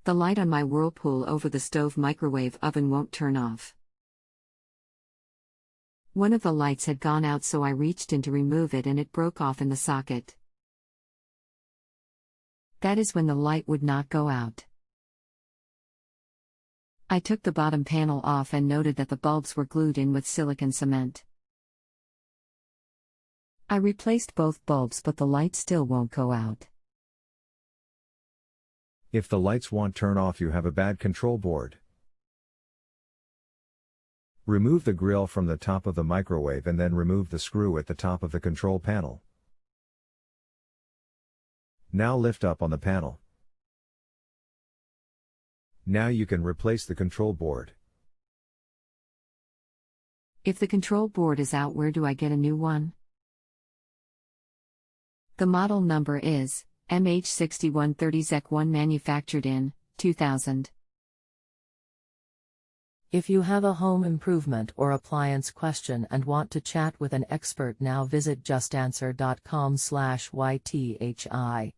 The light on my whirlpool over the stove microwave oven won't turn off. One of the lights had gone out, so I reached in to remove it and it broke off in the socket. That is when the light would not go out. I took the bottom panel off and noted that the bulbs were glued in with silicone cement. I replaced both bulbs, but the light still won't go out. If the lights won't turn off, you have a bad control board. Remove the grill from the top of the microwave and then remove the screw at the top of the control panel. Now lift up on the panel. Now you can replace the control board. If the control board is out, where do I get a new one? The model number is MH6130ZEC1, manufactured in 2000. If you have a home improvement or appliance question and want to chat with an expert now, visit justanswer.com/YTHI.